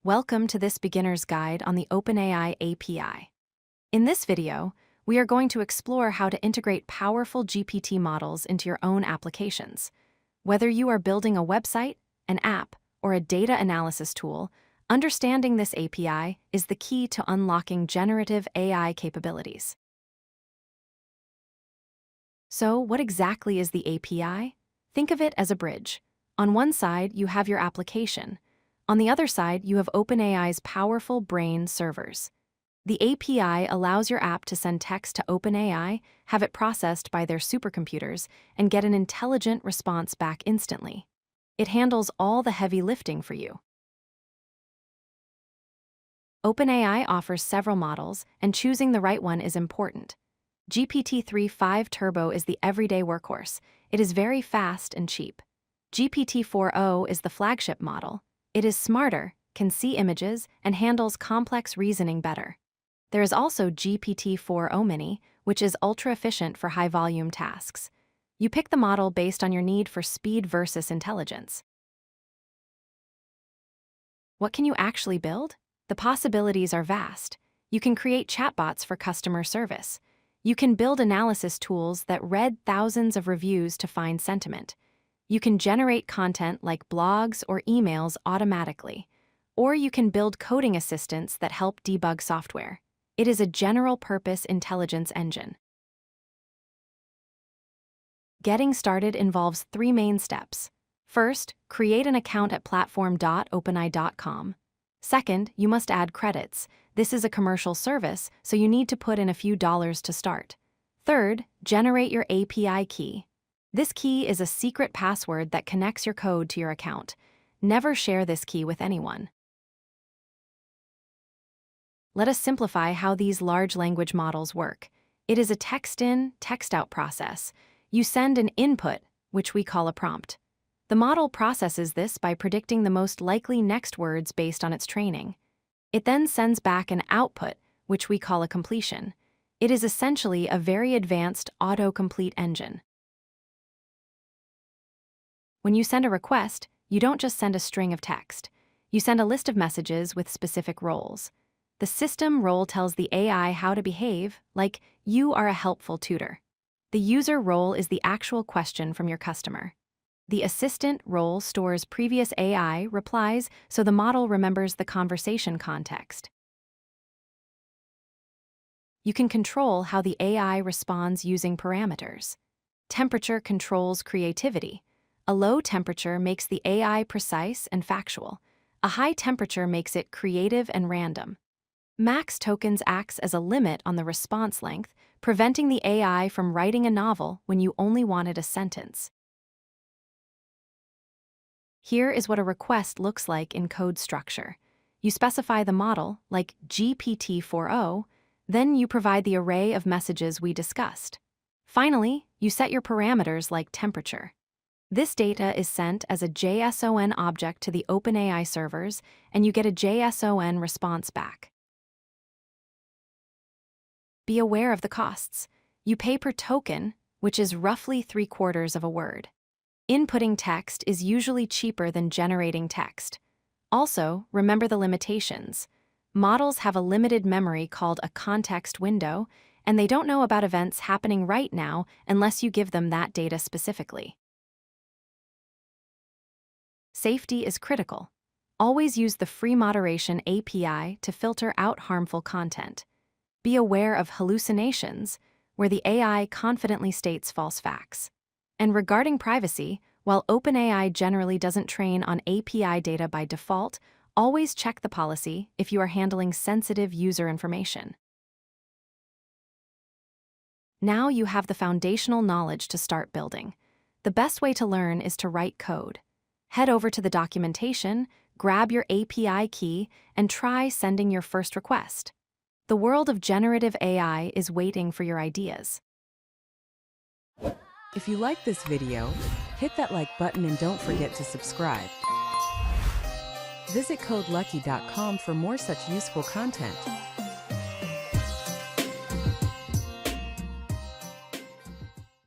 Welcome to this beginner's guide on the OpenAI API. In this video, we are going to explore how to integrate powerful GPT models into your own applications. Whether you are building a website, an app, or a data analysis tool, understanding this API is the key to unlocking generative AI capabilities. So, what exactly is the API? Think of it as a bridge. On one side, you have your application. On the other side, you have OpenAI's powerful brain servers. The API allows your app to send text to OpenAI, have it processed by their supercomputers, and get an intelligent response back instantly. It handles all the heavy lifting for you. OpenAI offers several models, and choosing the right one is important. GPT-3.5 Turbo is the everyday workhorse. It is very fast and cheap. GPT-4o is the flagship model. It is smarter, can see images, and handles complex reasoning better. There is also GPT-4o Mini, which is ultra-efficient for high-volume tasks. You pick the model based on your need for speed versus intelligence. What can you actually build? The possibilities are vast. You can create chatbots for customer service. You can build analysis tools that read thousands of reviews to find sentiment. You can generate content like blogs or emails automatically. Or you can build coding assistants that help debug software. It is a general-purpose intelligence engine. Getting started involves 3 main steps. First, create an account at platform.openai.com. Second, you must add credits. This is a commercial service, so you need to put in a few dollars to start. Third, generate your API key. This key is a secret password that connects your code to your account. Never share this key with anyone. Let us simplify how these large language models work. It is a text-in, text-out process. You send an input, which we call a prompt. The model processes this by predicting the most likely next words based on its training. It then sends back an output, which we call a completion. It is essentially a very advanced autocomplete engine. When you send a request, you don't just send a string of text. You send a list of messages with specific roles. The system role tells the AI how to behave, like, you are a helpful tutor. The user role is the actual question from your customer. The assistant role stores previous AI replies so the model remembers the conversation context. You can control how the AI responds using parameters. Temperature controls creativity. A low temperature makes the AI precise and factual. A high temperature makes it creative and random. Max tokens acts as a limit on the response length, preventing the AI from writing a novel when you only wanted a sentence. Here is what a request looks like in code structure. You specify the model, like GPT-4o, then you provide the array of messages we discussed. Finally, you set your parameters like temperature. This data is sent as a JSON object to the OpenAI servers, and you get a JSON response back. Be aware of the costs. You pay per token, which is roughly 3/4 of a word. Inputting text is usually cheaper than generating text. Also, remember the limitations. Models have a limited memory called a context window, and they don't know about events happening right now unless you give them that data specifically. Safety is critical. Always use the free moderation API to filter out harmful content. Be aware of hallucinations, where the AI confidently states false facts. And regarding privacy, while OpenAI generally doesn't train on API data by default, always check the policy if you are handling sensitive user information. Now you have the foundational knowledge to start building. The best way to learn is to write code. Head over to the documentation, grab your API key, and try sending your first request. The world of generative AI is waiting for your ideas. If you like this video, hit that like button and don't forget to subscribe. Visit codelucky.com for more such useful content.